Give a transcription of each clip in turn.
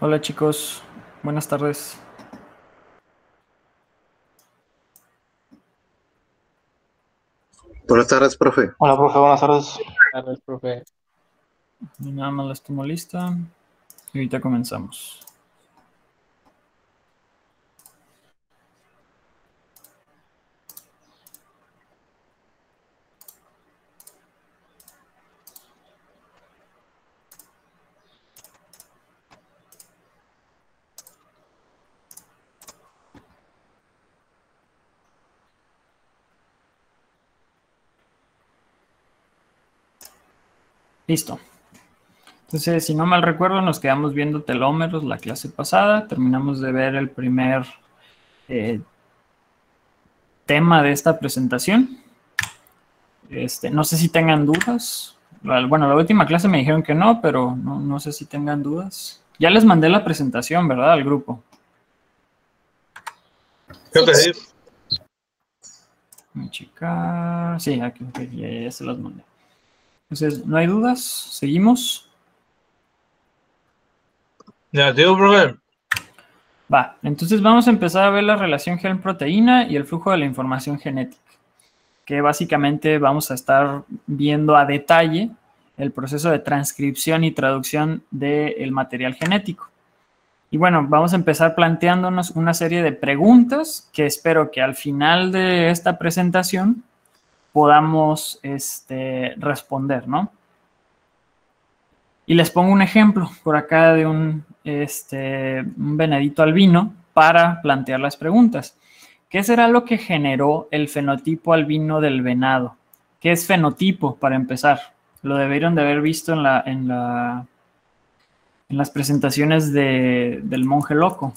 Hola chicos, buenas tardes. Buenas tardes, profe. Hola, profe, buenas tardes. Tardes, profe. Y nada más las tomo lista y ahorita comenzamos. Listo. Entonces, si no mal recuerdo, nos quedamos viendo telómeros la clase pasada. Terminamos de ver el primer tema de esta presentación. No sé si tengan dudas. Bueno, la última clase me dijeron que no, pero no sé si tengan dudas. Ya les mandé la presentación, ¿verdad? Al grupo. Creo que sí. Mi chica. Sí, aquí ya se las mandé. Entonces, ¿no hay dudas? ¿Seguimos? Negativo, profe. Va, entonces vamos a empezar a ver la relación gen-proteína y el flujo de la información genética, que básicamente vamos a estar viendo a detalle el proceso de transcripción y traducción del material genético. Y bueno, vamos a empezar planteándonos una serie de preguntas que espero que al final de esta presentación podamos responder, ¿no? Y les pongo un ejemplo por acá de un venadito albino para plantear las preguntas. ¿Qué será lo que generó el fenotipo albino del venado? ¿Qué es fenotipo, para empezar? Lo debieron de haber visto en las presentaciones del monje loco.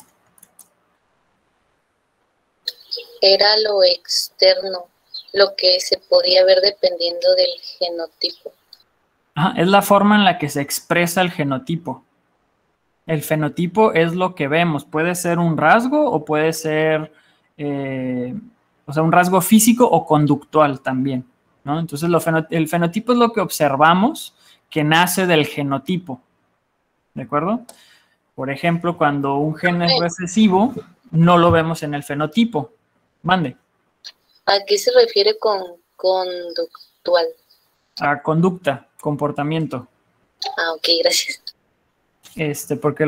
Era lo externo, lo que se podía ver dependiendo del genotipo. Ajá, es la forma en la que se expresa el genotipo. El fenotipo es lo que vemos. Puede ser un rasgo o puede ser, un rasgo físico o conductual también, ¿no? Entonces, el fenotipo es lo que observamos que nace del genotipo, ¿de acuerdo? Por ejemplo, cuando un gen es recesivo, no lo vemos en el fenotipo. Mande. ¿A qué se refiere con conductual? A conducta, comportamiento. Ah, ok, gracias. Porque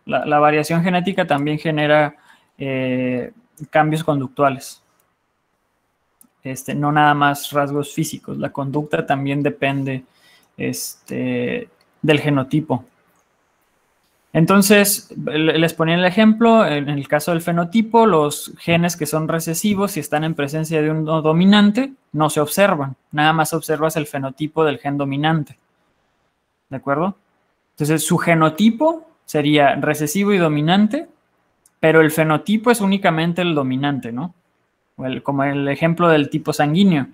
la variación genética también genera cambios conductuales. No nada más rasgos físicos. La conducta también depende del genotipo. Entonces, les ponía el ejemplo, en el caso del fenotipo, los genes que son recesivos, si están en presencia de un dominante, no se observan. Nada más observas el fenotipo del gen dominante. ¿De acuerdo? Entonces, su genotipo sería recesivo y dominante, pero el fenotipo es únicamente el dominante, ¿no? Como el ejemplo del tipo sanguíneo.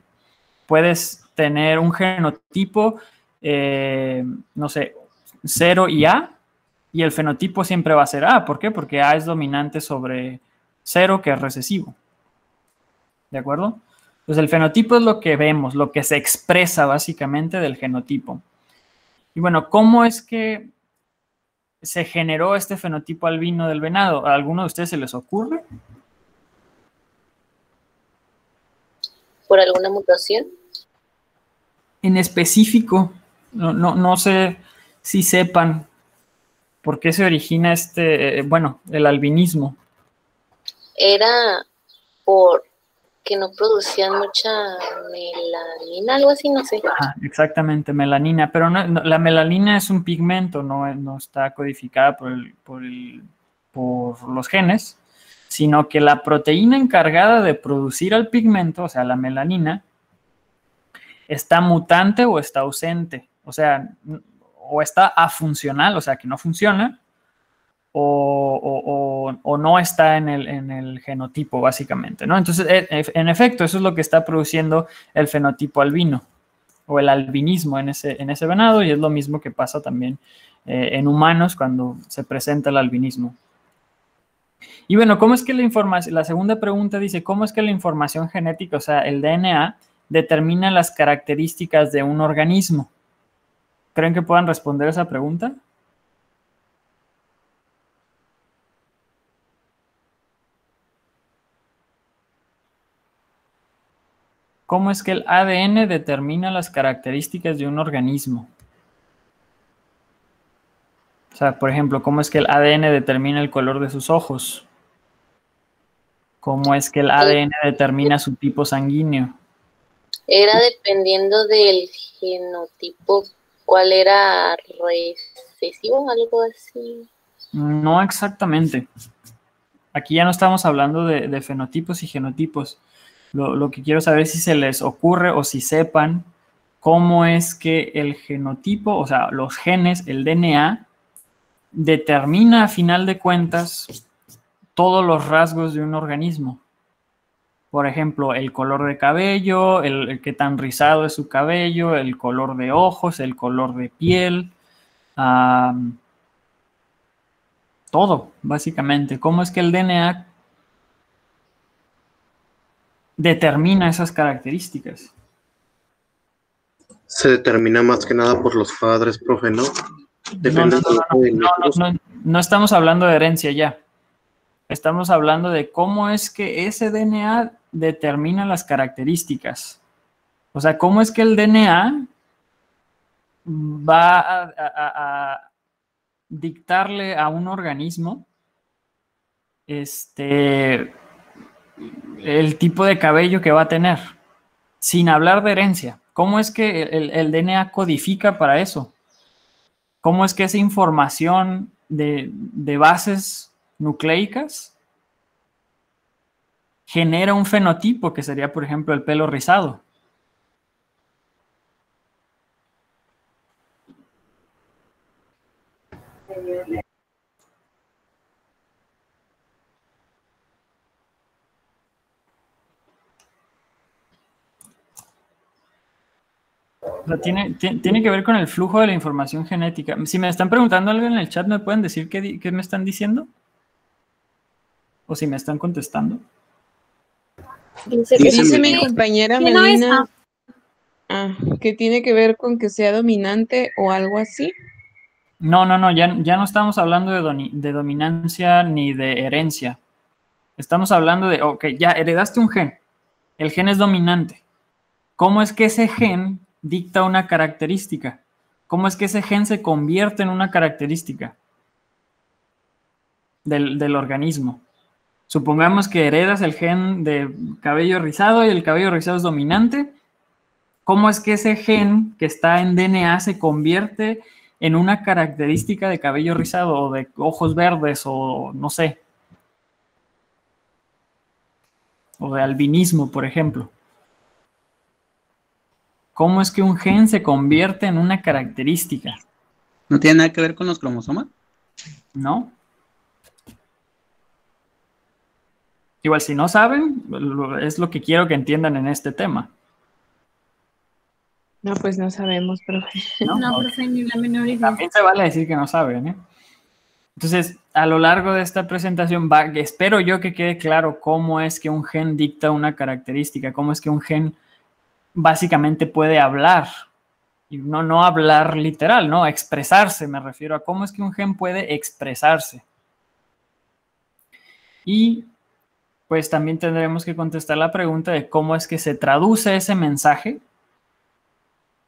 Puedes tener un genotipo, no sé, 0 y A, y el fenotipo siempre va a ser A. ¿Por qué? Porque A es dominante sobre 0, que es recesivo. ¿De acuerdo? Entonces, el fenotipo es lo que vemos, lo que se expresa básicamente del genotipo. Y bueno, ¿cómo es que se generó este fenotipo albino del venado? ¿A alguno de ustedes se les ocurre? ¿Por alguna mutación? En específico, no sé si sepan por qué se origina el albinismo. Era por que no producían mucha melanina, algo así, no sé. Ajá, exactamente, melanina, pero la melanina es un pigmento, no está codificada por los genes, sino que la proteína encargada de producir el pigmento, o sea, la melanina, está mutante o está ausente, o sea, o está afuncional, o sea, que no funciona, o no está en el genotipo, básicamente, ¿no? Entonces, en efecto, eso es lo que está produciendo el fenotipo albino o el albinismo en ese venado, y es lo mismo que pasa también en humanos cuando se presenta el albinismo. Y bueno, ¿cómo es que la segunda pregunta dice, ¿cómo es que la información genética, o sea, el DNA, determina las características de un organismo? ¿Creen que puedan responder esa pregunta? ¿Cómo es que el ADN determina las características de un organismo? O sea, por ejemplo, ¿cómo es que el ADN determina el color de sus ojos? ¿Cómo es que el ADN determina su tipo sanguíneo? Era dependiendo del genotipo, cuál era recesivo, algo así. No exactamente. Aquí ya no estamos hablando de fenotipos y genotipos. Lo que quiero saber es si se les ocurre o si sepan cómo es que el genotipo, o sea, los genes, el DNA, determina a final de cuentas todos los rasgos de un organismo. Por ejemplo, el color de cabello, el qué tan rizado es su cabello, el color de ojos, el color de piel, todo, básicamente. ¿Cómo es que el DNA determina esas características? Se determina más que nada por los padres, profe, ¿no? Depende No estamos hablando de herencia ya. Estamos hablando de cómo es que ese DNA determina las características. O sea, cómo es que el DNA va a dictarle a un organismo el tipo de cabello que va a tener, sin hablar de herencia. ¿Cómo es que el DNA codifica para eso? ¿Cómo es que esa información de bases nucleicas genera un fenotipo que sería, por ejemplo, el pelo rizado? O sea, tiene que ver con el flujo de la información genética. Si me están preguntando algo en el chat, ¿me pueden decir qué me están diciendo? ¿O si me están contestando? Dice mi compañera Melina que tiene que ver con que sea dominante o algo así. No, ya no estamos hablando de dominancia ni de herencia. Estamos hablando de, ok, ya heredaste un gen. El gen es dominante. ¿Cómo es que ese gen dicta una característica? ¿Cómo es que ese gen se convierte en una característica del organismo? Supongamos que heredas el gen de cabello rizado y el cabello rizado es dominante. ¿Cómo es que ese gen que está en DNA se convierte en una característica de cabello rizado o de ojos verdes o no sé? O de albinismo, por ejemplo. ¿Cómo es que un gen se convierte en una característica? ¿No tiene nada que ver con los cromosomas? ¿No? Igual, si no saben, es lo que quiero que entiendan en este tema. No, pues no sabemos, profe. No, profe, ni la menor idea. También se vale decir que no saben, ¿eh? Entonces, a lo largo de esta presentación, espero yo que quede claro cómo es que un gen dicta una característica, cómo es que un gen básicamente puede hablar. Y no hablar literal, ¿no? Expresarse, me refiero a cómo es que un gen puede expresarse. Y pues también tendremos que contestar la pregunta de cómo es que se traduce ese mensaje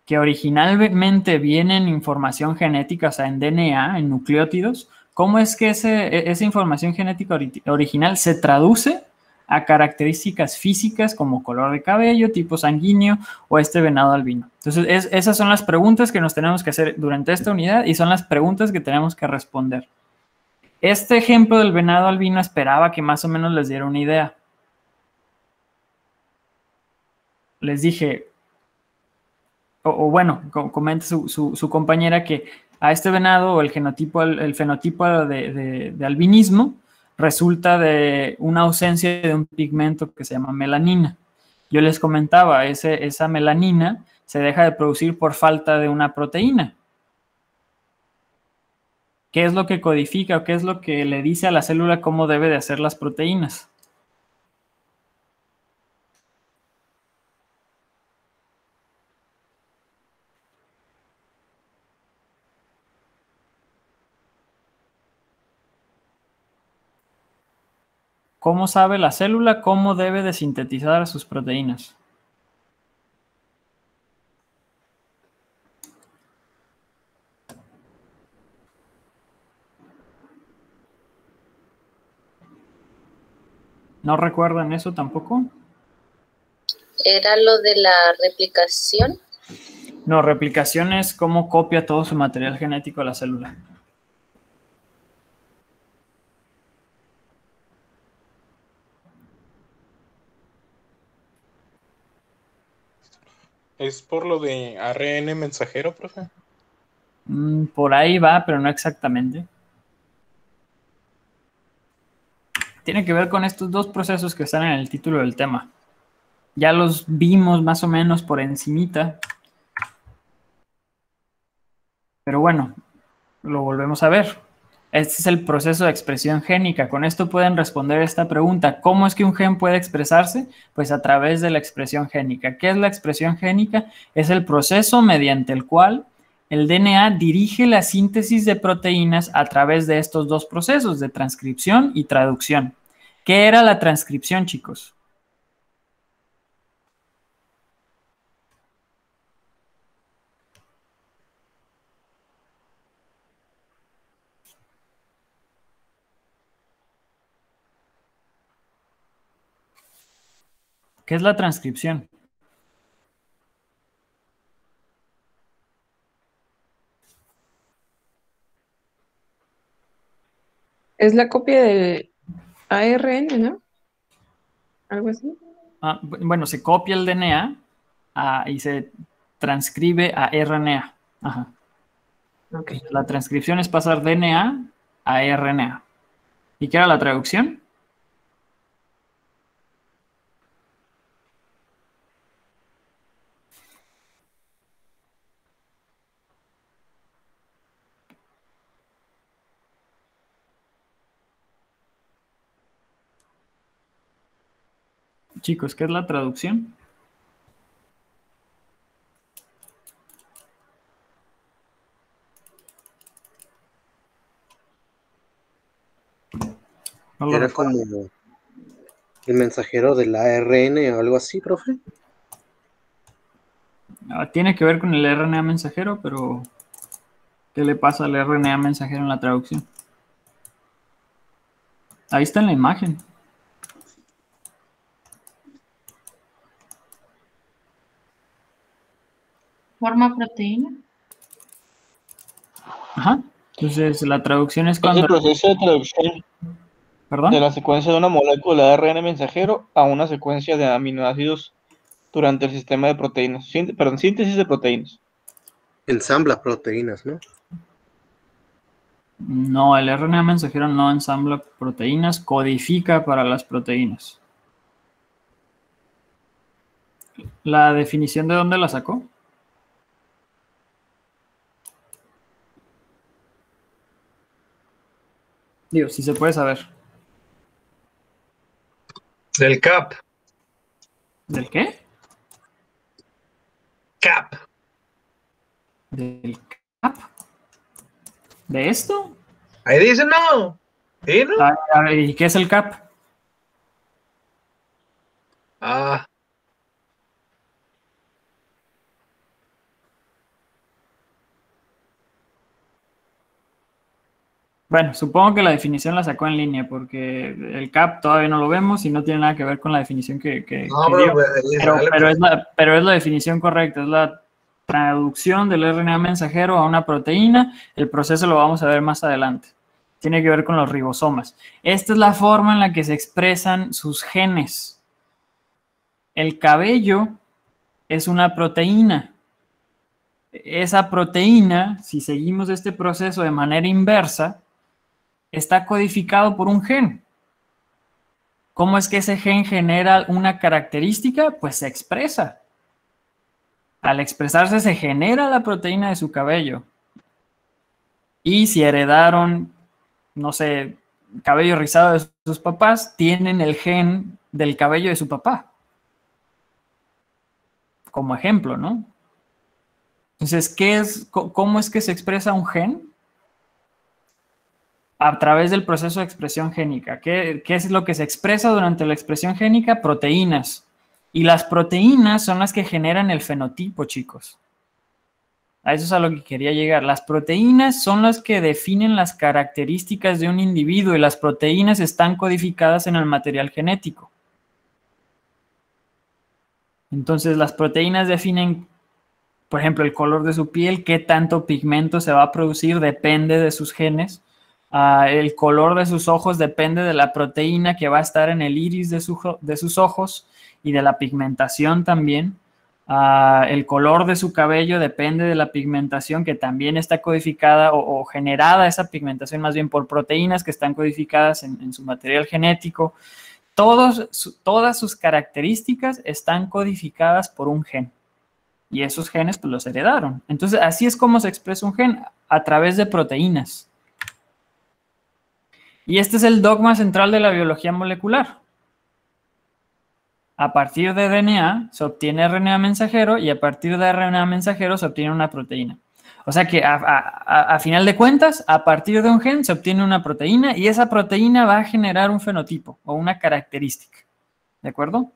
que originalmente viene en información genética, o sea, en DNA, en nucleótidos. ¿Cómo es que esa información genética original se traduce a características físicas como color de cabello, tipo sanguíneo o este venado albino? Entonces, esas son las preguntas que nos tenemos que hacer durante esta unidad y son las preguntas que tenemos que responder. Este ejemplo del venado albino esperaba que más o menos les diera una idea. Les dije, o bueno, comenta su compañera que a este venado o el fenotipo de albinismo resulta de una ausencia de un pigmento que se llama melanina. Yo les comentaba, esa melanina se deja de producir por falta de una proteína. ¿Qué es lo que codifica o qué es lo que le dice a la célula cómo debe de hacer las proteínas? ¿Cómo sabe la célula cómo debe de sintetizar sus proteínas? ¿No recuerdan eso tampoco? ¿Era lo de la replicación? No, replicación es cómo copia todo su material genético a la célula. ¿Es por lo de ARN mensajero, profe? Por ahí va, pero no exactamente. Tiene que ver con estos dos procesos que están en el título del tema. Ya los vimos más o menos por encimita. Pero bueno, lo volvemos a ver. Este es el proceso de expresión génica. Con esto pueden responder esta pregunta. ¿Cómo es que un gen puede expresarse? Pues a través de la expresión génica. ¿Qué es la expresión génica? Es el proceso mediante el cual el DNA dirige la síntesis de proteínas a través de estos dos procesos, de transcripción y traducción. ¿Qué era la transcripción, chicos? ¿Qué es la transcripción? Es la copia del ARN, ¿no? Algo así. Bueno, se copia el DNA y se transcribe a RNA. Ajá. Okay. La transcripción es pasar DNA a RNA. ¿Y qué era la traducción? Chicos, ¿qué es la traducción? No lo Era recuerdo. como el mensajero del ARN o algo así, profe. Tiene que ver con el RNA mensajero, pero ¿qué le pasa al RNA mensajero en la traducción? Ahí está en la imagen. ¿Forma proteína? Ajá. Entonces, la traducción es Es cuando... el proceso de traducción ¿Perdón? de la secuencia de una molécula de ARN mensajero a una secuencia de aminoácidos durante el sistema de proteínas. Síntesis de proteínas. Ensambla proteínas, ¿no? No, el RNA mensajero no ensambla proteínas, codifica para las proteínas. ¿La definición de dónde la sacó? Digo, si se puede saber. Del CAP. ¿Del qué? CAP. ¿Del CAP? ¿De esto? Ahí dice no. ¿Sí, no? A ver, ¿y qué es el CAP? Ah, Bueno, supongo que la definición la sacó en línea porque el CAP todavía no lo vemos y no tiene nada que ver con la definición que no, dio. Pero es la definición correcta, es la traducción del RNA mensajero a una proteína. El proceso lo vamos a ver más adelante. Tiene que ver con los ribosomas. Esta es la forma en la que se expresan sus genes. El cabello es una proteína. Esa proteína, si seguimos este proceso de manera inversa, está codificado por un gen. ¿Cómo es que ese gen genera una característica? Pues se expresa. Al expresarse se genera la proteína de su cabello. Y si heredaron, no sé, cabello rizado de sus papás, tienen el gen del cabello de su papá. Como ejemplo, ¿no? Entonces, ¿cómo es que se expresa un gen? A través del proceso de expresión génica. ¿Qué es lo que se expresa durante la expresión génica? Proteínas. Y las proteínas son las que generan el fenotipo, chicos. A eso es a lo que quería llegar. Las proteínas son las que definen las características de un individuo y las proteínas están codificadas en el material genético. Entonces, las proteínas definen, por ejemplo, el color de su piel, qué tanto pigmento se va a producir, depende de sus genes. El color de sus ojos depende de la proteína que va a estar en el iris de sus ojos y de la pigmentación también. El color de su cabello depende de la pigmentación que también está codificada o generada esa pigmentación más bien por proteínas que están codificadas en su material genético. Todas sus características están codificadas por un gen y esos genes pues los heredaron. Entonces así es como se expresa un gen, a través de proteínas. Y este es el dogma central de la biología molecular. A partir de DNA se obtiene RNA mensajero y a partir de RNA mensajero se obtiene una proteína. O sea que a final de cuentas, a partir de un gen se obtiene una proteína y esa proteína va a generar un fenotipo o una característica. ¿De acuerdo?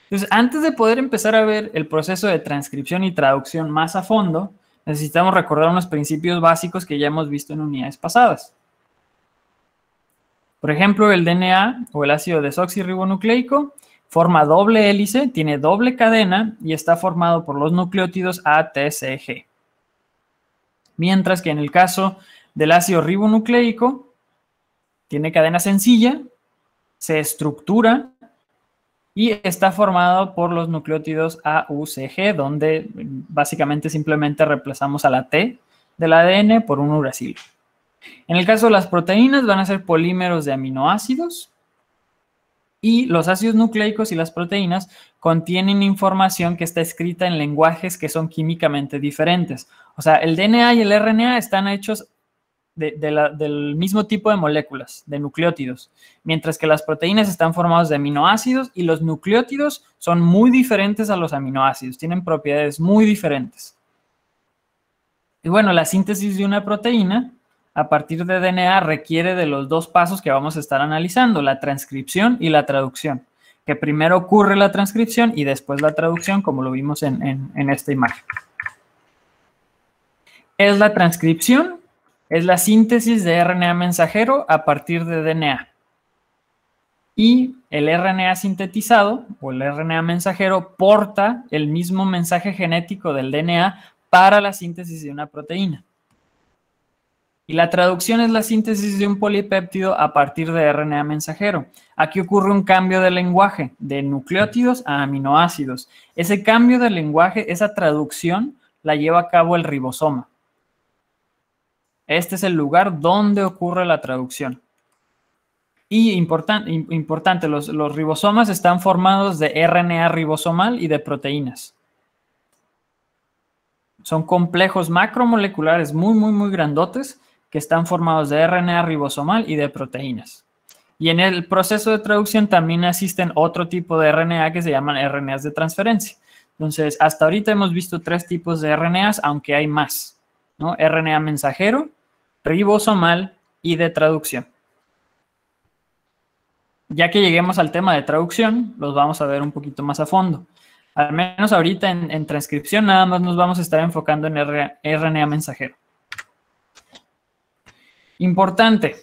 Entonces, antes de poder empezar a ver el proceso de transcripción y traducción más a fondo, necesitamos recordar unos principios básicos que ya hemos visto en unidades pasadas. Por ejemplo, el DNA o el ácido desoxirribonucleico forma doble hélice, tiene doble cadena y está formado por los nucleótidos ATCG. Mientras que en el caso del ácido ribonucleico, tiene cadena sencilla, se estructura y está formado por los nucleótidos AUCG, donde básicamente simplemente reemplazamos a la T del ADN por un uracilo. En el caso de las proteínas van a ser polímeros de aminoácidos y los ácidos nucleicos y las proteínas contienen información que está escrita en lenguajes que son químicamente diferentes. O sea, el DNA y el RNA están hechos del mismo tipo de moléculas, de nucleótidos, mientras que las proteínas están formadas de aminoácidos y los nucleótidos son muy diferentes a los aminoácidos, tienen propiedades muy diferentes. Y bueno, la síntesis de una proteína a partir de DNA requiere de los dos pasos que vamos a estar analizando, la transcripción y la traducción, que primero ocurre la transcripción y después la traducción, como lo vimos en esta imagen. Es la transcripción, es la síntesis de RNA mensajero a partir de DNA. Y el RNA sintetizado o el RNA mensajero porta el mismo mensaje genético del DNA para la síntesis de una proteína. Y la traducción es la síntesis de un polipéptido a partir de RNA mensajero. Aquí ocurre un cambio de lenguaje, de nucleótidos a aminoácidos. Ese cambio de lenguaje, esa traducción, la lleva a cabo el ribosoma. Este es el lugar donde ocurre la traducción. Y importante, los ribosomas están formados de RNA ribosomal y de proteínas. Son complejos macromoleculares muy grandotes que están formados de RNA ribosomal y de proteínas. Y en el proceso de traducción también asisten otro tipo de RNA que se llaman RNAs de transferencia. Entonces, hasta ahorita hemos visto 3 tipos de RNAs, aunque hay más, ¿no? RNA mensajero, ribosomal y de traducción. Ya que lleguemos al tema de traducción, los vamos a ver un poquito más a fondo. Al menos ahorita en transcripción nada más nos vamos a estar enfocando en RNA mensajero. Importante,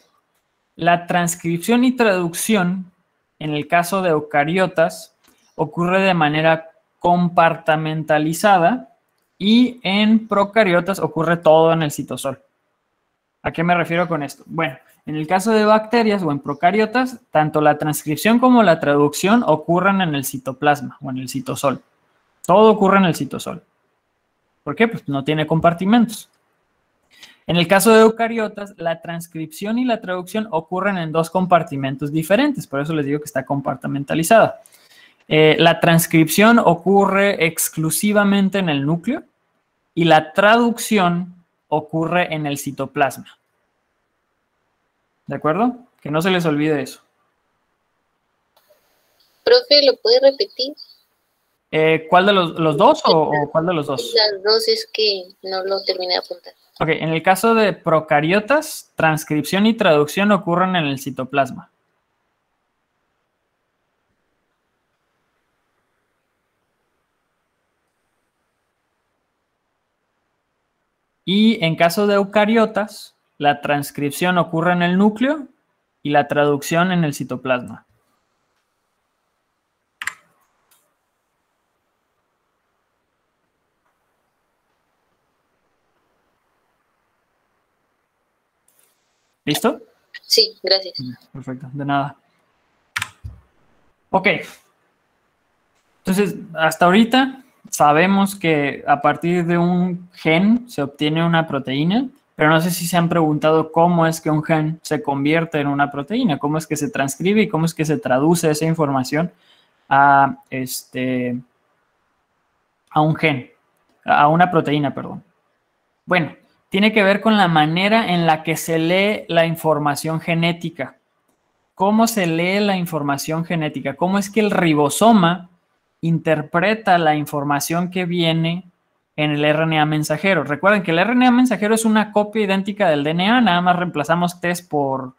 la transcripción y traducción en el caso de eucariotas ocurre de manera compartimentalizada y en procariotas ocurre todo en el citosol. ¿A qué me refiero con esto? Bueno, en el caso de bacterias o en procariotas, tanto la transcripción como la traducción ocurren en el citoplasma o en el citosol. Todo ocurre en el citosol. ¿Por qué? Pues no tiene compartimentos. En el caso de eucariotas, la transcripción y la traducción ocurren en 2 compartimentos diferentes, por eso les digo que está compartimentalizada. La transcripción ocurre exclusivamente en el núcleo y la traducción ocurre en el citoplasma. ¿De acuerdo? Que no se les olvide eso. Profe, ¿lo puede repetir? ¿Cuál de los dos o cuál de los dos? Las dos, es que no lo terminé de apuntar. Ok, en el caso de procariotas, transcripción y traducción ocurren en el citoplasma. Y en caso de eucariotas, la transcripción ocurre en el núcleo y la traducción en el citoplasma. ¿Listo? Sí, gracias. Perfecto, de nada. Ok. Entonces, hasta ahorita sabemos que a partir de un gen se obtiene una proteína, pero no sé si se han preguntado cómo es que un gen se convierte en una proteína, cómo es que se transcribe y cómo es que se traduce esa información a, a un gen, a una proteína, perdón. Bueno, tiene que ver con la manera en la que se lee la información genética. ¿Cómo se lee la información genética? ¿Cómo es que el ribosoma interpreta la información que viene en el RNA mensajero? Recuerden que el RNA mensajero es una copia idéntica del DNA, nada más reemplazamos Ts por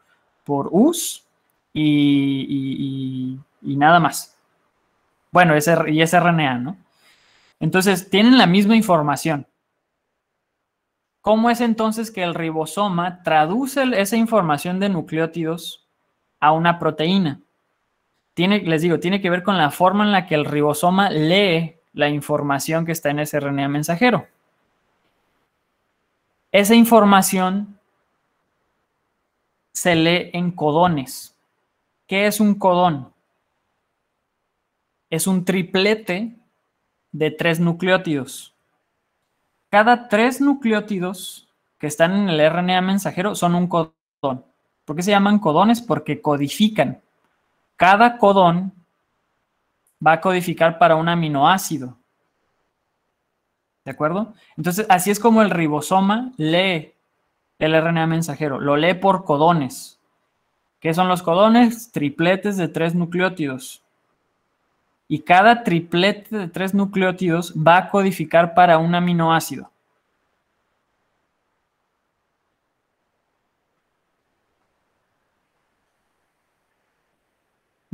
Us y nada más. Bueno, es RNA, ¿no? Entonces, tienen la misma información. ¿Cómo es entonces que el ribosoma traduce esa información de nucleótidos a una proteína? Les digo, tiene que ver con la forma en la que el ribosoma lee la información que está en ese RNA mensajero. Esa información se lee en codones. ¿Qué es un codón? Es un triplete de 3 nucleótidos. Cada 3 nucleótidos que están en el RNA mensajero son un codón. ¿Por qué se llaman codones? Porque codifican. Cada codón va a codificar para un aminoácido. ¿De acuerdo? Entonces, así es como el ribosoma lee el RNA mensajero. Lo lee por codones. ¿Qué son los codones? Tripletes de 3 nucleótidos. Y cada triplete de 3 nucleótidos va a codificar para un aminoácido.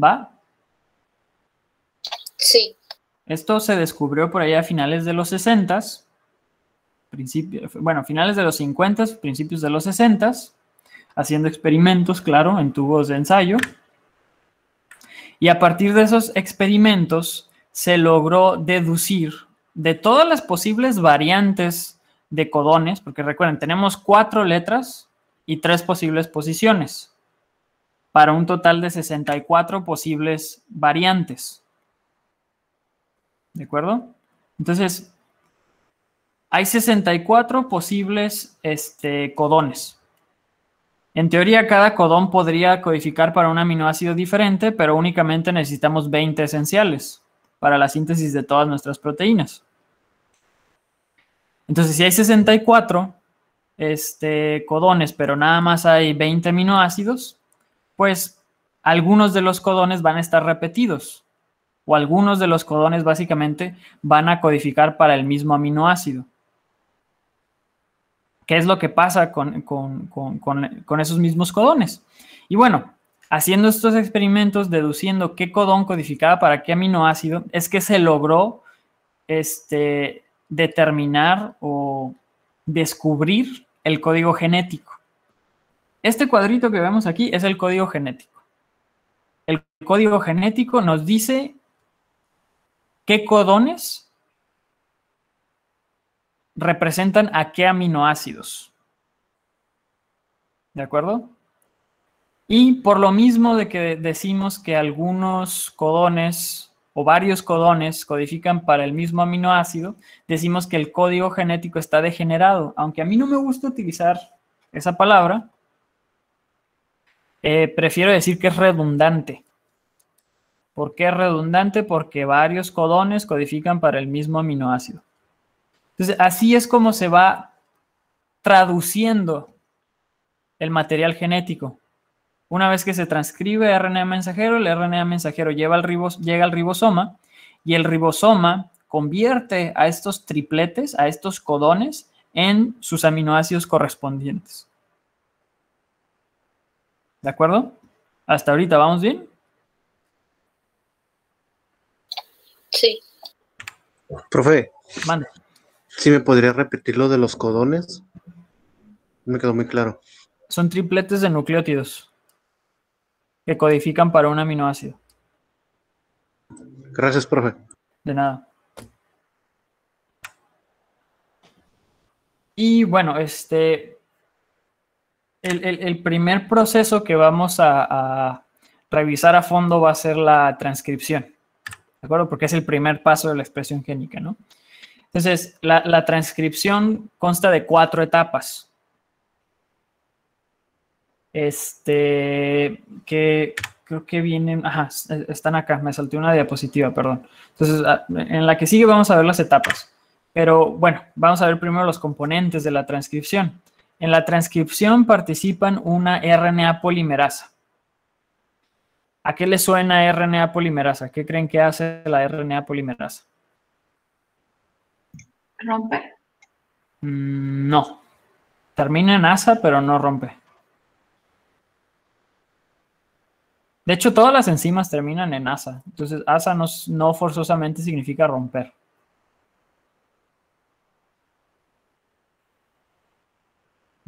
¿Va? Sí. Esto se descubrió por allá a finales de los 60s, finales de los 50s, principios de los 60s, haciendo experimentos, claro, en tubos de ensayo. Y a partir de esos experimentos se logró deducir de todas las posibles variantes de codones, porque recuerden, tenemos 4 letras y 3 posibles posiciones, para un total de 64 posibles variantes. ¿De acuerdo? Entonces, hay 64 posibles codones. En teoría, cada codón podría codificar para un aminoácido diferente, pero únicamente necesitamos 20 esenciales para la síntesis de todas nuestras proteínas. Entonces, si hay 64 codones, pero nada más hay 20 aminoácidos, pues algunos de los codones van a estar repetidos, o algunos de los codones básicamente van a codificar para el mismo aminoácido. ¿Qué es lo que pasa con esos mismos codones? Y bueno, haciendo estos experimentos, deduciendo qué codón codificaba para qué aminoácido, es que se logró determinar o descubrir el código genético. Este cuadrito que vemos aquí es el código genético. El código genético nos dice qué codones representan a qué aminoácidos. ¿De acuerdo? Y por lo mismo de que decimos que algunos codones o varios codones codifican para el mismo aminoácido, decimos que el código genético está degenerado. Aunque a mí no me gusta utilizar esa palabra, prefiero decir que es redundante. ¿Por qué es redundante? Porque varios codones codifican para el mismo aminoácido. Entonces, así es como se va traduciendo el material genético. Una vez que se transcribe RNA mensajero, el RNA mensajero llega al ribosoma y el ribosoma convierte a estos tripletes, a estos codones, en sus aminoácidos correspondientes. ¿De acuerdo? ¿Hasta ahorita vamos bien? Sí. Profe. Mande. ¿Sí me podría repetir lo de los codones? No me quedó muy claro. Son tripletes de nucleótidos que codifican para un aminoácido. Gracias, profe. De nada. Y bueno, el primer proceso que vamos a revisar a fondo va a ser la transcripción, ¿de acuerdo? Porque es el primer paso de la expresión génica, ¿no? Entonces, la transcripción consta de 4 etapas. Que creo que vienen, ajá, están acá, me salté una diapositiva, perdón. Entonces, en la que sigue vamos a ver las etapas. Pero bueno, vamos a ver primero los componentes de la transcripción. En la transcripción participan una RNA polimerasa. ¿A qué le suena RNA polimerasa? ¿Qué creen que hace la RNA polimerasa? ¿Rompe? No. Termina en asa, pero no rompe. De hecho, todas las enzimas terminan en asa. Entonces, asa no forzosamente significa romper.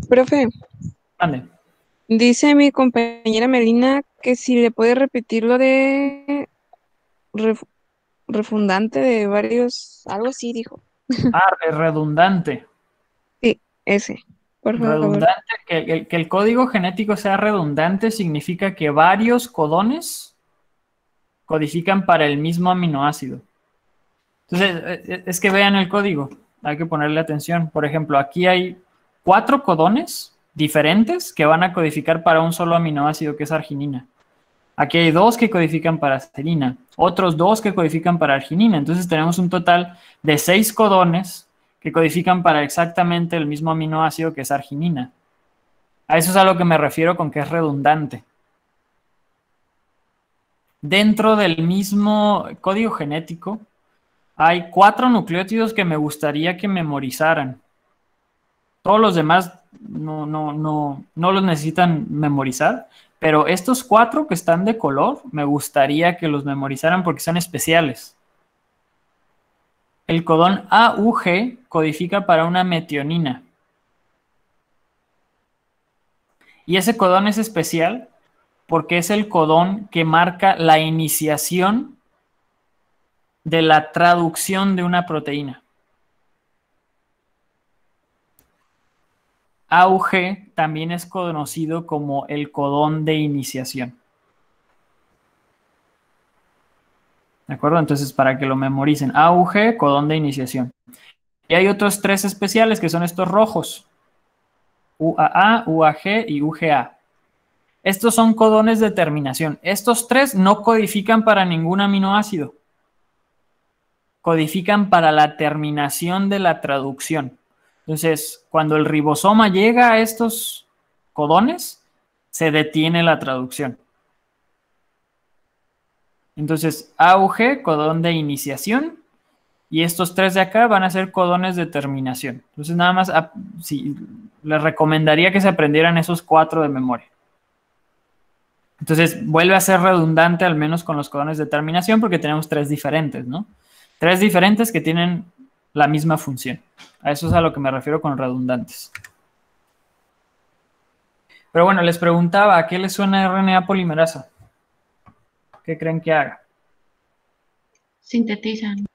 Profe, Ande. dice mi compañera Melina que si le puede repetir lo de refundante de varios, algo así dijo. Redundante. Sí, ese, por favor. Redundante, que el código genético sea redundante significa que varios codones codifican para el mismo aminoácido. Entonces, es que vean el código, hay que ponerle atención. Por ejemplo, aquí hay 4 codones diferentes que van a codificar para un solo aminoácido, que es arginina. Aquí hay 2 que codifican para serina, otros 2 que codifican para arginina. Entonces tenemos un total de 6 codones que codifican para exactamente el mismo aminoácido, que es arginina. A eso es a lo que me refiero con que es redundante. Dentro del mismo código genético hay 4 nucleótidos que me gustaría que memorizaran. Todos los demás no los necesitan memorizar, pero estos 4 que están de color me gustaría que los memorizaran porque son especiales. El codón AUG codifica para una metionina. Y ese codón es especial porque es el codón que marca la iniciación de la traducción de una proteína. AUG también es conocido como el codón de iniciación. ¿De acuerdo? Entonces, para que lo memoricen, AUG, codón de iniciación. Y hay otros 3 especiales que son estos rojos. UAA, UAG y UGA. Estos son codones de terminación. Estos 3 no codifican para ningún aminoácido. Codifican para la terminación de la traducción. Entonces, cuando el ribosoma llega a estos codones, se detiene la traducción. Entonces, AUG, codón de iniciación, y estos 3 de acá van a ser codones de terminación. Entonces, nada más, sí, les recomendaría que se aprendieran esos 4 de memoria. Entonces, vuelve a ser redundante, al menos con los codones de terminación, porque tenemos 3 diferentes, ¿no? 3 diferentes que tienen la misma función. A eso es a lo que me refiero con redundantes. Pero bueno, les preguntaba, ¿a qué le suena RNA polimerasa? ¿Qué creen que haga? Sintetizan.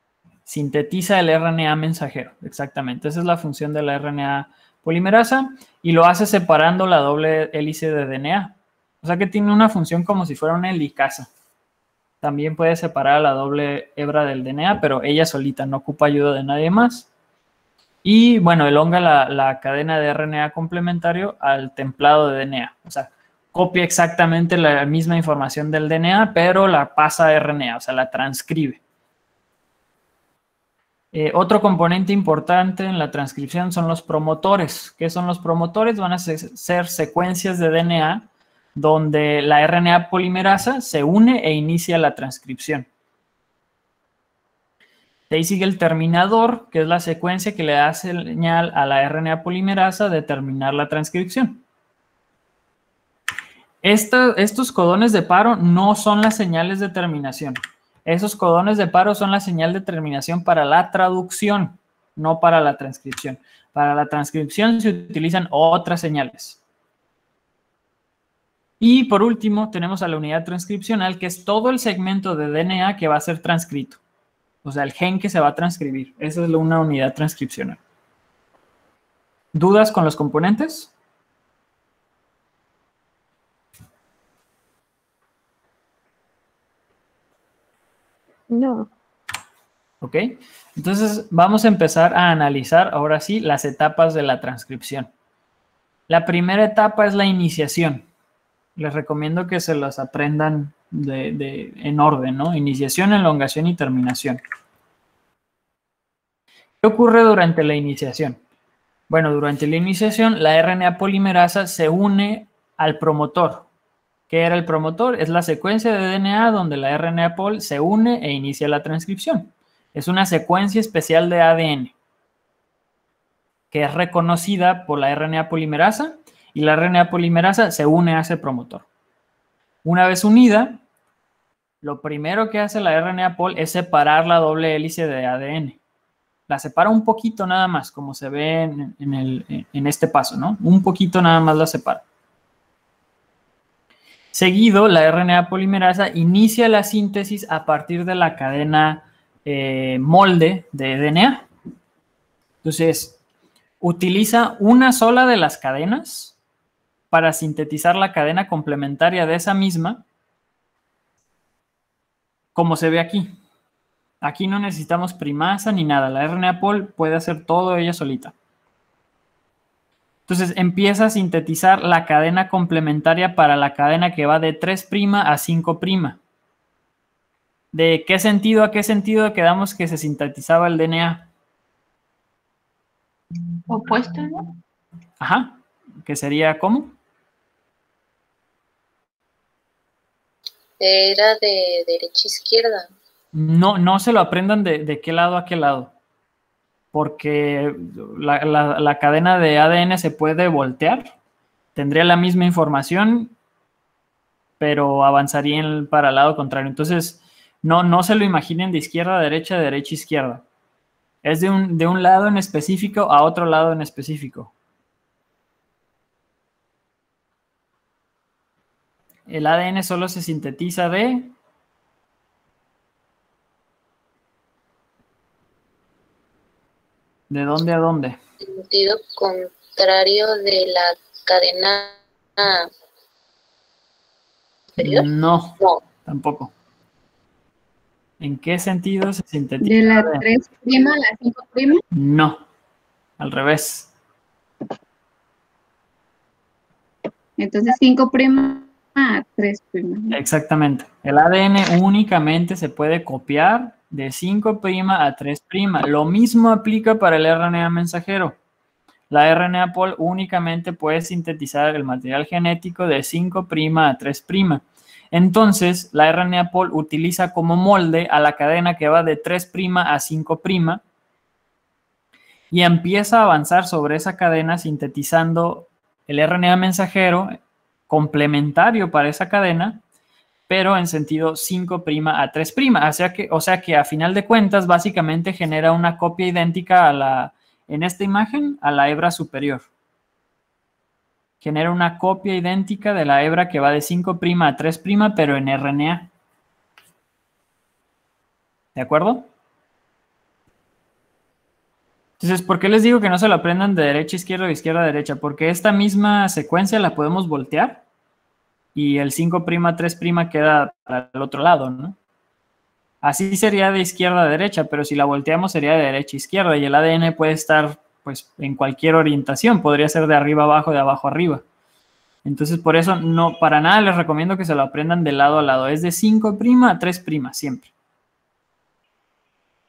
Sintetiza el RNA mensajero, exactamente. Esa es la función de la RNA polimerasa y lo hace separando la doble hélice de DNA. O sea que tiene una función como si fuera una helicasa. También puede separar la doble hebra del DNA, pero ella solita no ocupa ayuda de nadie más. Y bueno, elonga la cadena de RNA complementario al templado de DNA. O sea, copia exactamente la misma información del DNA, pero la pasa a RNA, o sea, la transcribe. Otro componente importante en la transcripción son los promotores. ¿Qué son los promotores? Van a ser secuencias de DNA donde la RNA polimerasa se une e inicia la transcripción. De ahí sigue el terminador, que es la secuencia que le da señal a la RNA polimerasa de terminar la transcripción. Estos codones de paro no son las señales de terminación. Esos codones de paro son la señal de terminación para la traducción. no para la transcripción. Para la transcripción se utilizan otras señales. Y por último, tenemos a la unidad transcripcional, que es todo el segmento de DNA que va a ser transcrito. O sea, el gen que se va a transcribir. Esa es una unidad transcripcional. ¿Dudas con los componentes? No. ¿Ok? Entonces vamos a empezar a analizar ahora sí las etapas de la transcripción. La primera etapa es la iniciación. Les recomiendo que se las aprendan en orden, ¿no? Iniciación, elongación y terminación. ¿Qué ocurre durante la iniciación? Bueno, durante la iniciación la RNA polimerasa se une al promotor. ¿Qué era el promotor? Es la secuencia de DNA donde la RNA pol se une e inicia la transcripción. Es una secuencia especial de ADN que es reconocida por la RNA polimerasa y la RNA polimerasa se une a ese promotor. Una vez unida, lo primero que hace la RNA pol es separar la doble hélice de ADN. La separa un poquito nada más, como se ve en este paso, ¿no? Un poquito nada más la separa. Seguido, la RNA polimerasa inicia la síntesis a partir de la cadena molde de DNA. Entonces, utiliza una sola de las cadenas para sintetizar la cadena complementaria de esa misma, como se ve aquí. Aquí no necesitamos primasa ni nada. La RNA pol puede hacer todo ella solita. Entonces empieza a sintetizar la cadena complementaria para la cadena que va de 3' a 5'. ¿De qué sentido a qué sentido quedamos que se sintetizaba el DNA? Opuesto, ¿no? Ajá. ¿Que sería cómo? Era de derecha a izquierda. No se lo aprendan de qué lado a qué lado. Porque la cadena de ADN se puede voltear. Tendría la misma información, pero avanzaría para el lado contrario. Entonces, no se lo imaginen de izquierda a derecha, de derecha a izquierda. Es de un lado en específico a otro lado en específico. El ADN solo se sintetiza ¿de dónde a dónde? Sentido contrario de la cadena superior. No, No. tampoco. ¿En qué sentido se sintetiza? ¿De la 3' a la 5'? No, al revés. Entonces 5' a 3'. Exactamente. El ADN únicamente se puede copiar de 5' a 3'. Lo mismo aplica para el RNA mensajero. La RNA pol únicamente puede sintetizar el material genético de 5' a 3'. Entonces, la RNA pol utiliza como molde a la cadena que va de 3' a 5' y empieza a avanzar sobre esa cadena sintetizando el RNA mensajero complementario para esa cadena, pero en sentido 5' a 3'. O sea que a final de cuentas básicamente genera una copia idéntica en esta imagen a la hebra superior. Genera una copia idéntica de la hebra que va de 5' a 3', pero en RNA. ¿De acuerdo? Entonces, ¿por qué les digo que no se lo aprendan de derecha a izquierda o de izquierda a derecha? Porque esta misma secuencia la podemos voltear y el 5' a 3' queda al otro lado, ¿no? Así sería de izquierda a derecha, pero si la volteamos sería de derecha a izquierda y el ADN puede estar pues en cualquier orientación, podría ser de arriba abajo, de abajo arriba. Entonces, por eso no, para nada les recomiendo que se lo aprendan de lado a lado. Es de 5' a 3' siempre.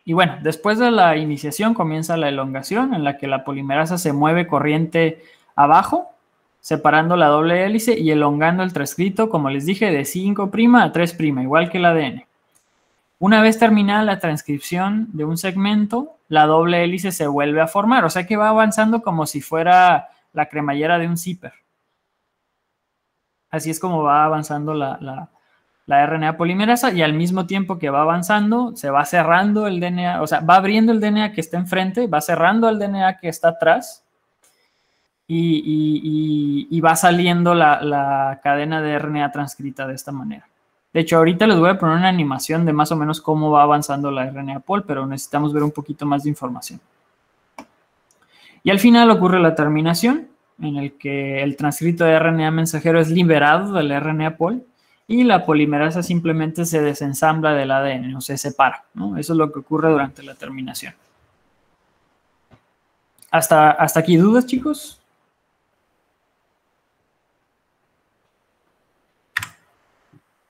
Y bueno, después de la iniciación comienza la elongación, en la que la polimerasa se mueve corriente abajo, separando la doble hélice y elongando el transcrito, como les dije, de 5' a 3', igual que el ADN. Una vez terminada la transcripción de un segmento, la doble hélice se vuelve a formar, o sea que va avanzando como si fuera la cremallera de un zipper. Así es como va avanzando la RNA polimerasa, y al mismo tiempo que va avanzando, se va cerrando el DNA, o sea, va abriendo el DNA que está enfrente, va cerrando el DNA que está atrás, y va saliendo la cadena de RNA transcrita de esta manera. De hecho, ahorita les voy a poner una animación de más o menos cómo va avanzando la RNA pol, pero necesitamos ver un poquito más de información. Y al final ocurre la terminación, en el que el transcrito de RNA mensajero es liberado del RNA pol, y la polimerasa simplemente se desensambla del ADN, o se separa, ¿no? Eso es lo que ocurre durante la terminación. ¿Hasta aquí dudas, chicos?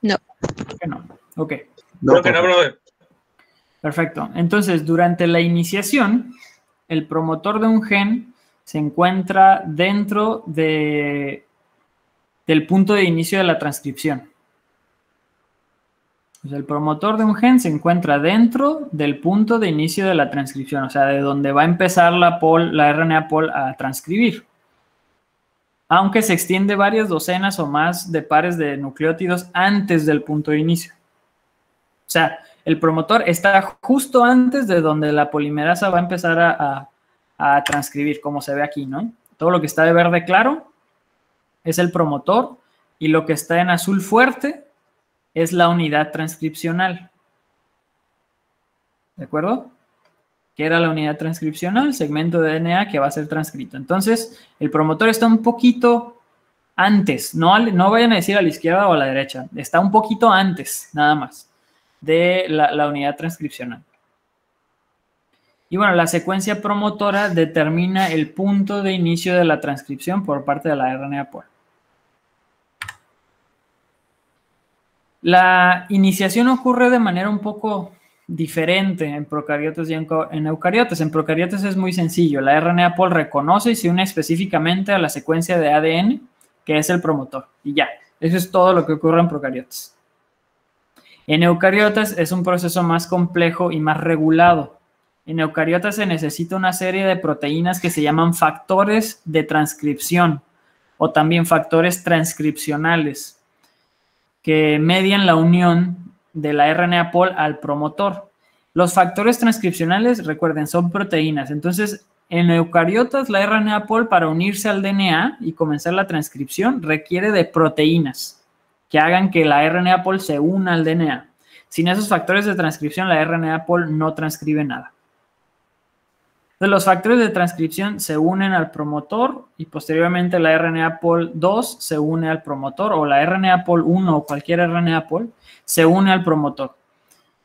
No. ¿Por qué no? Ok. Creo que no, brother. Perfecto. Entonces, durante la iniciación, el promotor de un gen se encuentra dentro del punto de inicio de la transcripción. Pues el promotor de un gen se encuentra dentro del punto de inicio de la transcripción, o sea, de donde va a empezar la RNA pol a transcribir. Aunque se extiende varias docenas o más de pares de nucleótidos antes del punto de inicio. O sea, el promotor está justo antes de donde la polimerasa va a empezar a transcribir, como se ve aquí, ¿no? Todo lo que está de verde claro es el promotor, y lo que está en azul fuerte es la unidad transcripcional. ¿De acuerdo? ¿Qué era la unidad transcripcional? Segmento de DNA que va a ser transcrito. Entonces, el promotor está un poquito antes, no vayan a decir a la izquierda o a la derecha, está un poquito antes, nada más, de la unidad transcripcional. Y bueno, la secuencia promotora determina el punto de inicio de la transcripción por parte de la RNA pol. La iniciación ocurre de manera un poco diferente en procariotas y en eucariotas. En procariotas es muy sencillo. La RNA pol reconoce y se une específicamente a la secuencia de ADN, que es el promotor. Y ya, eso es todo lo que ocurre en procariotas. En eucariotas es un proceso más complejo y más regulado. En eucariotas se necesita una serie de proteínas que se llaman factores de transcripción, o también factores transcripcionales, que median la unión de la RNA pol al promotor. Los factores transcripcionales, recuerden, son proteínas. Entonces, en eucariotas, la RNA pol, para unirse al DNA y comenzar la transcripción, requiere de proteínas que hagan que la RNA pol se una al DNA. Sin esos factores de transcripción, la RNA pol no transcribe nada. Entonces, los factores de transcripción se unen al promotor, y posteriormente la RNA pol 2 se une al promotor, o la RNA pol 1 o cualquier RNA pol se une al promotor.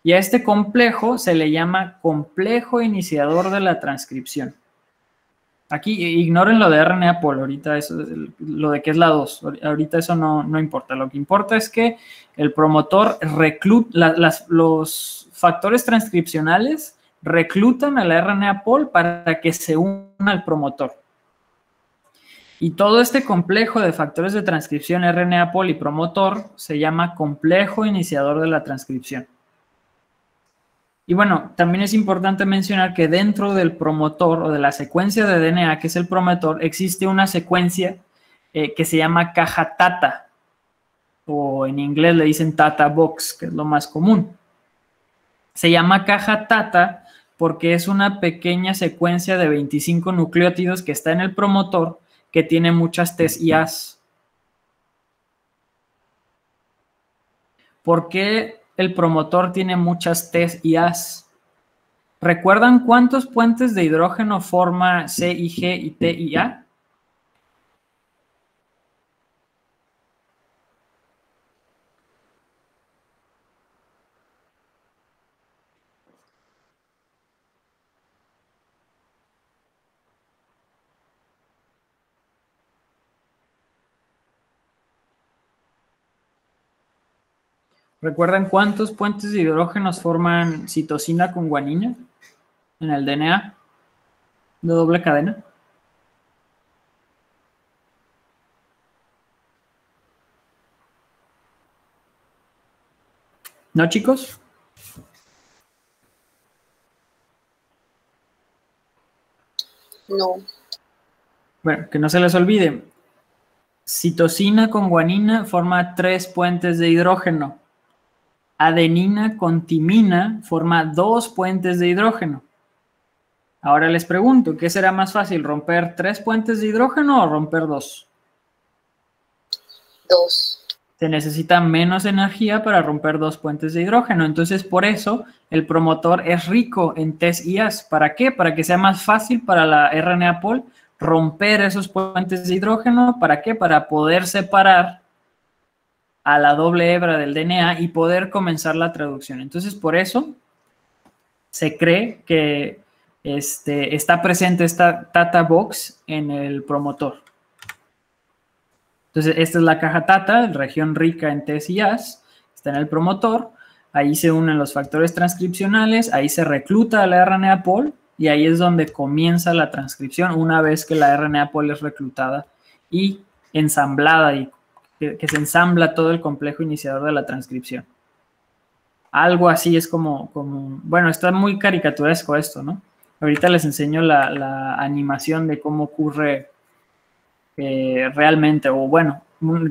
Y a este complejo se le llama complejo iniciador de la transcripción. Aquí ignoren lo de RNA pol, ahorita eso, lo de que es la 2, ahorita eso no importa. Lo que importa es que el promotor recluta, los factores transcripcionales reclutan a la RNA pol para que se una al promotor. Y todo este complejo de factores de transcripción RNA pol y promotor se llama complejo iniciador de la transcripción. Y bueno, también es importante mencionar que dentro del promotor o de la secuencia de DNA, que es el promotor, existe una secuencia que se llama caja Tata, o en inglés le dicen Tata Box, que es lo más común. Se llama caja Tata porque es una pequeña secuencia de 25 nucleótidos que está en el promotor, que tiene muchas T's y A's. ¿Por qué el promotor tiene muchas T's y A's? ¿Recuerdan cuántos puentes de hidrógeno forma C y G y T y A? ¿Recuerdan cuántos puentes de hidrógenos forman citosina con guanina en el DNA de doble cadena? ¿No, chicos? No. Bueno, que no se les olvide. Citosina con guanina forma 3 puentes de hidrógeno. adenina con timina forma 2 puentes de hidrógeno. Ahora les pregunto, ¿qué será más fácil, romper 3 puentes de hidrógeno o romper 2? 2. Se necesita menos energía para romper 2 puentes de hidrógeno. Entonces, por eso, el promotor es rico en Ts y As. ¿Para qué? Para que sea más fácil para la RNA pol romper esos puentes de hidrógeno. ¿Para qué? Para poder separar a la doble hebra del DNA y poder comenzar la traducción. Entonces, por eso se cree que está presente esta Tata Box en el promotor. Entonces, esta es la caja Tata, región rica en Ts y As, está en el promotor, ahí se unen los factores transcripcionales, ahí se recluta a la RNA pol y ahí es donde comienza la transcripción una vez que la RNA pol es reclutada y ensamblada y que se ensambla todo el complejo iniciador de la transcripción. Algo así es como bueno, está muy caricaturesco esto, ¿no? Ahorita les enseño la animación de cómo ocurre realmente, o bueno,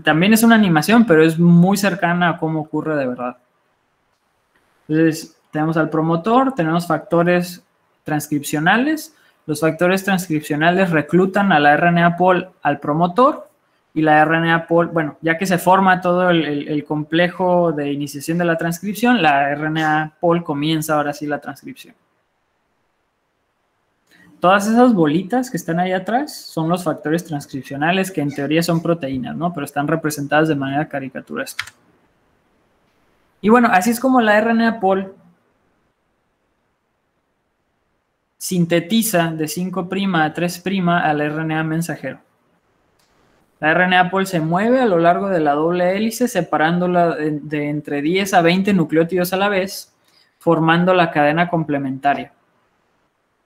también es una animación, pero es muy cercana a cómo ocurre de verdad. Entonces, tenemos al promotor, tenemos factores transcripcionales, los factores transcripcionales reclutan a la RNA pol al promotor y la RNA pol, bueno, ya que se forma todo el complejo de iniciación de la transcripción, la RNA pol comienza ahora sí la transcripción. Todas esas bolitas que están ahí atrás son los factores transcripcionales que en teoría son proteínas, ¿no? Pero están representadas de manera caricaturesca. Y bueno, así es como la RNA pol sintetiza de 5' a 3' al RNA mensajero. La RNA pol se mueve a lo largo de la doble hélice, separándola de entre 10 a 20 nucleótidos a la vez, formando la cadena complementaria.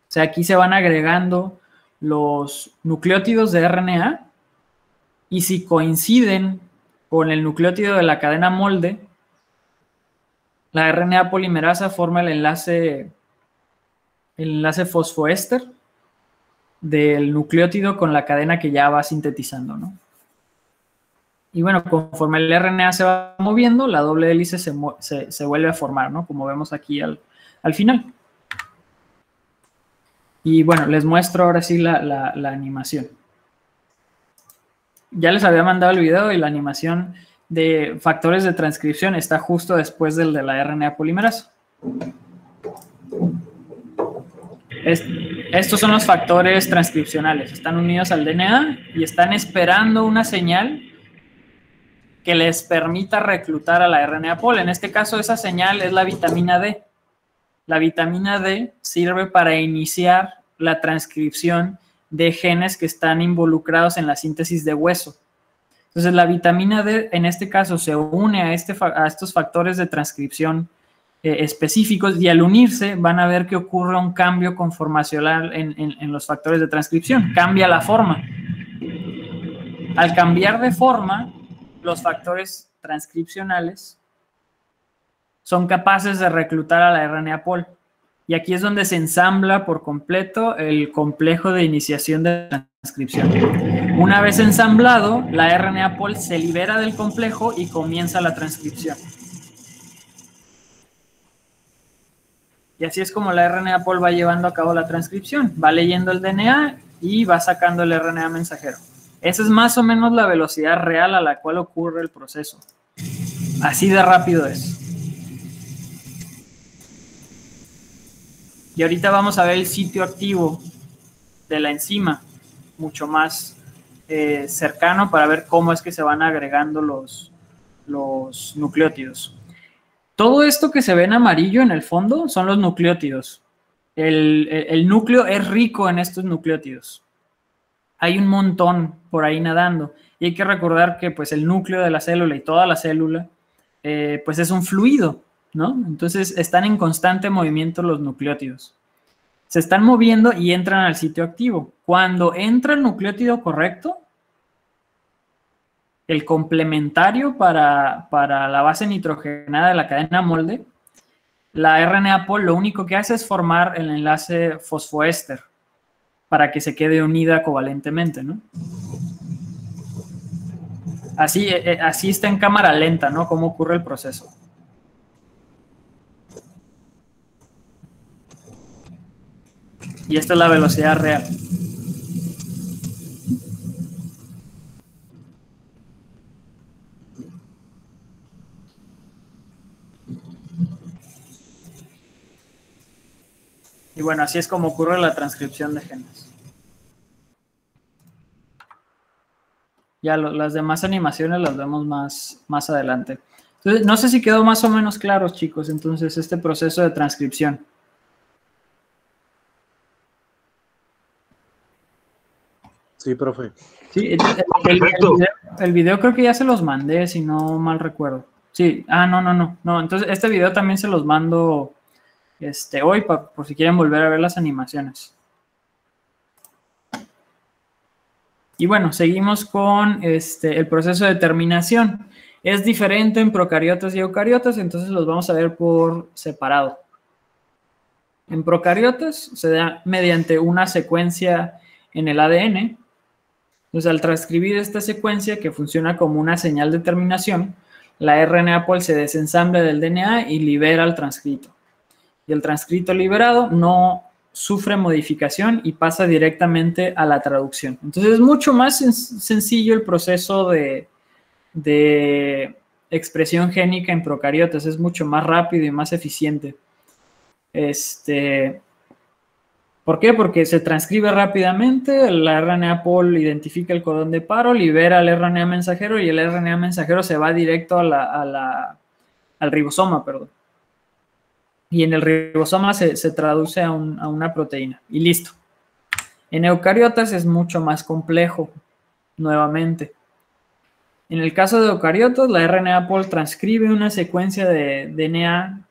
O sea, aquí se van agregando los nucleótidos de RNA y si coinciden con el nucleótido de la cadena molde, la RNA polimerasa forma el enlace fosfoéster del nucleótido con la cadena que ya va sintetizando, ¿no? Y bueno, conforme el RNA se va moviendo, la doble hélice se vuelve a formar, ¿no? Como vemos aquí al final. Y bueno, les muestro ahora sí la animación. Ya les había mandado el video y la animación de factores de transcripción está justo después del de la RNA polimerasa. Estos son los factores transcripcionales. Están unidos al DNA y están esperando una señal que les permita reclutar a la RNA pol. En este caso, esa señal es la vitamina D. La vitamina D sirve para iniciar la transcripción de genes que están involucrados en la síntesis de hueso. Entonces, la vitamina D, en este caso, se une a estos factores de transcripción específicos y al unirse van a ver que ocurre un cambio conformacional en los factores de transcripción. Cambia la forma. Al cambiar de forma, los factores transcripcionales son capaces de reclutar a la RNA pol. Y aquí es donde se ensambla por completo el complejo de iniciación de la transcripción. Una vez ensamblado, la RNA pol se libera del complejo y comienza la transcripción. Y así es como la RNA pol va llevando a cabo la transcripción. Va leyendo el DNA y va sacando el RNA mensajero. Esa es más o menos la velocidad real a la cual ocurre el proceso. Así de rápido es. Y ahorita vamos a ver el sitio activo de la enzima, mucho más cercano para ver cómo es que se van agregando los nucleótidos. Todo esto que se ve en amarillo en el fondo son los nucleótidos. El núcleo es rico en estos nucleótidos. Hay un montón por ahí nadando. Y hay que recordar que pues, el núcleo de la célula y toda la célula pues es un fluido, ¿no? Entonces están en constante movimiento los nucleótidos. Se están moviendo y entran al sitio activo. Cuando entra el nucleótido correcto, el complementario para la base nitrogenada de la cadena molde, la RNA pol lo único que hace es formar el enlace fosfoéster para que se quede unida covalentemente, ¿no? Así está en cámara lenta, ¿no? Cómo ocurre el proceso. Y esta es la velocidad real. Y bueno, así es como ocurre la transcripción de genes. Ya las demás animaciones las vemos más adelante. Entonces, no sé si quedó más o menos claro, chicos, entonces este proceso de transcripción. Sí, profe. Sí, el video creo que ya se los mandé, si no mal recuerdo. Sí, no. Entonces, este video también se los mando hoy por si quieren volver a ver las animaciones. Y bueno, seguimos con el proceso de terminación. Es diferente en procariotas y eucariotas, entonces los vamos a ver por separado. En procariotas se da mediante una secuencia en el ADN. Entonces, al transcribir esta secuencia que funciona como una señal de terminación, la RNA pol se desensambla del DNA y libera el transcrito. Y el transcrito liberado no sufre modificación y pasa directamente a la traducción. Entonces, es mucho más sencillo el proceso de expresión génica en procariotas. Es mucho más rápido y más eficiente. ¿Por qué? Porque se transcribe rápidamente, la RNA pol identifica el codón de paro, libera el RNA mensajero y el RNA mensajero se va directo al ribosoma, perdón. Y en el ribosoma se traduce a una proteína y listo. En eucariotas es mucho más complejo, nuevamente. En el caso de eucariotas, la RNA pol transcribe una secuencia de DNA.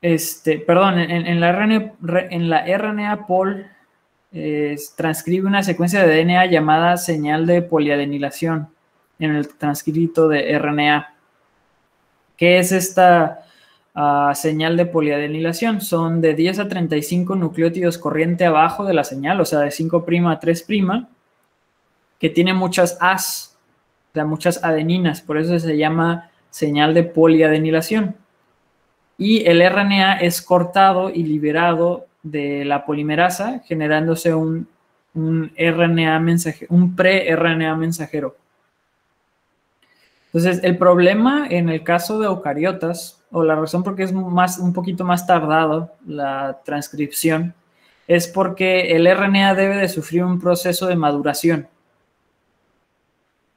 En la RNA pol transcribe una secuencia de DNA llamada señal de poliadenilación en el transcrito de RNA. ¿Qué es esta señal de poliadenilación? Son de 10 a 35 nucleótidos corriente abajo de la señal, o sea, de 5' a 3', que tiene muchas As, o sea, muchas adeninas, por eso se llama señal de poliadenilación. Y el RNA es cortado y liberado de la polimerasa, generándose un RNA mensajero, un pre-RNA mensajero. Entonces, el problema en el caso de eucariotas, o la razón por qué es un poquito más tardado la transcripción, es porque el RNA debe de sufrir un proceso de maduración.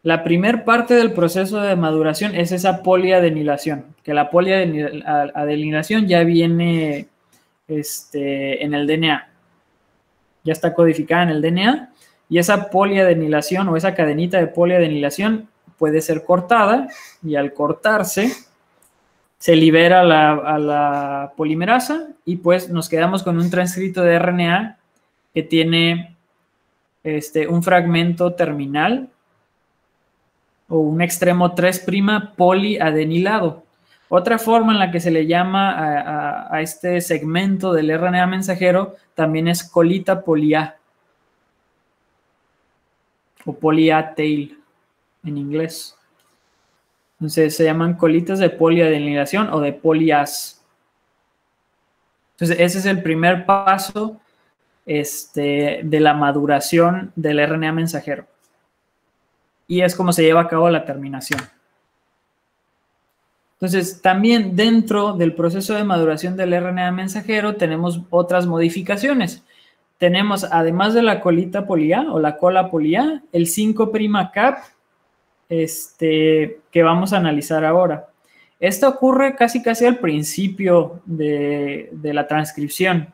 La primer parte del proceso de maduración es esa poliadenilación, que la poliadenilación ya viene en el DNA, ya está codificada en el DNA, y esa poliadenilación o esa cadenita de poliadenilación puede ser cortada, y al cortarse se libera a la polimerasa, y pues nos quedamos con un transcrito de RNA que tiene un fragmento terminal, o un extremo 3' poliadenilado. Otra forma en la que se le llama a este segmento del RNA mensajero también es colita poly-A o poly-A-tail en inglés. Entonces se llaman colitas de poliadenilación o de poly-As. Entonces ese es el primer paso de la maduración del RNA mensajero. Y es como se lleva a cabo la terminación. Entonces, también dentro del proceso de maduración del RNA mensajero tenemos otras modificaciones. Tenemos, además de la colita poly-A o la cola poly-A, el 5' cap, que vamos a analizar ahora. Esto ocurre casi al principio de la transcripción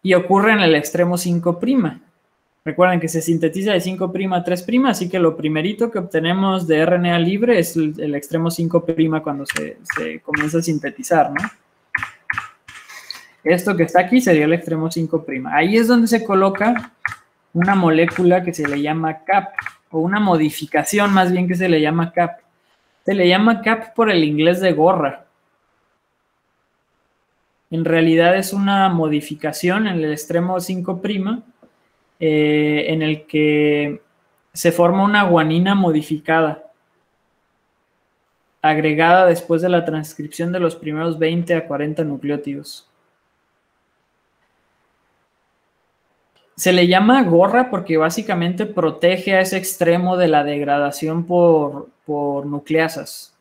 y ocurre en el extremo 5'. Recuerden que se sintetiza de 5' a 3', así que lo primerito que obtenemos de RNA libre es el extremo 5' cuando se comienza a sintetizar, ¿no? Esto que está aquí sería el extremo 5'. Ahí es donde se coloca una molécula que se le llama CAP, o una modificación más bien que se le llama CAP. Se le llama CAP por el inglés de gorra. En realidad es una modificación en el extremo 5', en el que se forma una guanina modificada, agregada después de la transcripción de los primeros 20 a 40 nucleótidos. Se le llama gorra porque básicamente protege a ese extremo de la degradación por nucleasas.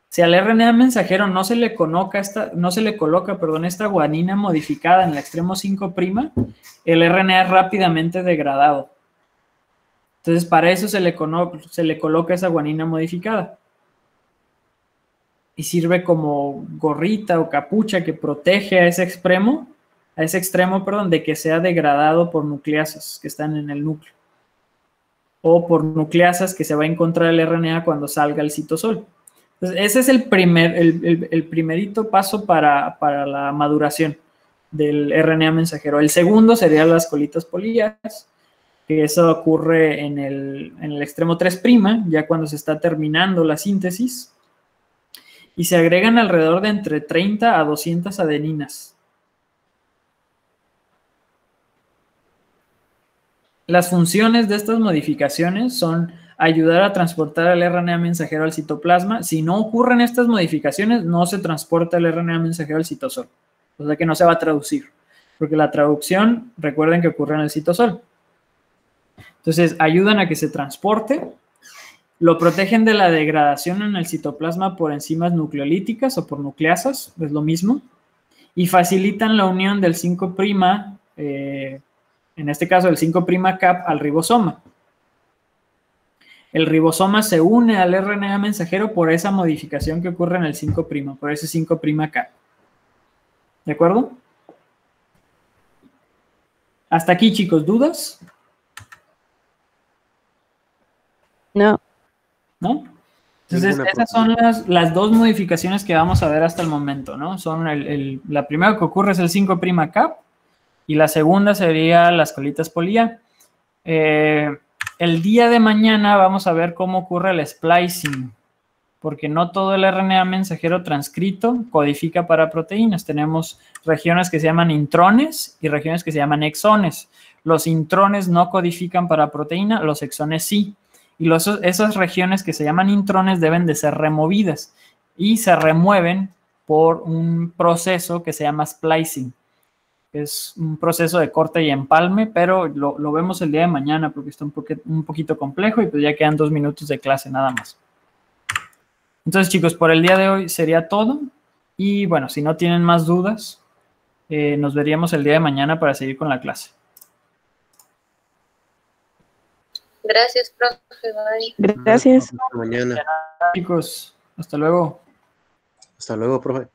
Si al RNA mensajero no se le coloca esta guanina modificada en el extremo 5', el RNA es rápidamente degradado. Entonces, para eso se le coloca esa guanina modificada. Y sirve como gorrita o capucha que protege a ese extremo, de que sea degradado por nucleasas que están en el núcleo. O por nucleasas que se va a encontrar el RNA cuando salga el citosol. Entonces, ese es el primerito paso para la maduración del RNA mensajero. El segundo serían las colitas polías, que eso ocurre en el extremo 3', ya cuando se está terminando la síntesis, y se agregan alrededor de entre 30 a 200 adeninas. Las funciones de estas modificaciones son ayudar a transportar el RNA mensajero al citoplasma. Si no ocurren estas modificaciones, no se transporta el RNA mensajero al citosol. O sea que no se va a traducir, porque la traducción, recuerden que ocurre en el citosol. Entonces, ayudan a que se transporte, lo protegen de la degradación en el citoplasma por enzimas nucleolíticas o por nucleasas, es lo mismo, y facilitan la unión del 5', en este caso el 5' cap al ribosoma. El ribosoma se une al RNA mensajero por esa modificación que ocurre en el 5', por ese 5' cap. ¿De acuerdo? Hasta aquí, chicos, ¿dudas? No. ¿No? Entonces, esas son las dos modificaciones que vamos a ver hasta el momento, ¿no? Son la primera que ocurre es el 5' cap y la segunda sería las colitas polía. El día de mañana vamos a ver cómo ocurre el splicing, porque no todo el RNA mensajero transcrito codifica para proteínas. Tenemos regiones que se llaman intrones y regiones que se llaman exones. Los intrones no codifican para proteína, los exones sí. Y esas regiones que se llaman intrones deben de ser removidas y se remueven por un proceso que se llama splicing. Es un proceso de corte y empalme, pero lo vemos el día de mañana porque está un poquito complejo y pues ya quedan 2 minutos de clase nada más. Entonces, chicos, por el día de hoy sería todo. Y bueno, si no tienen más dudas, nos veríamos el día de mañana para seguir con la clase. Gracias, profe. Bye. Gracias. Hasta mañana. Chicos, hasta luego. Hasta luego, profe.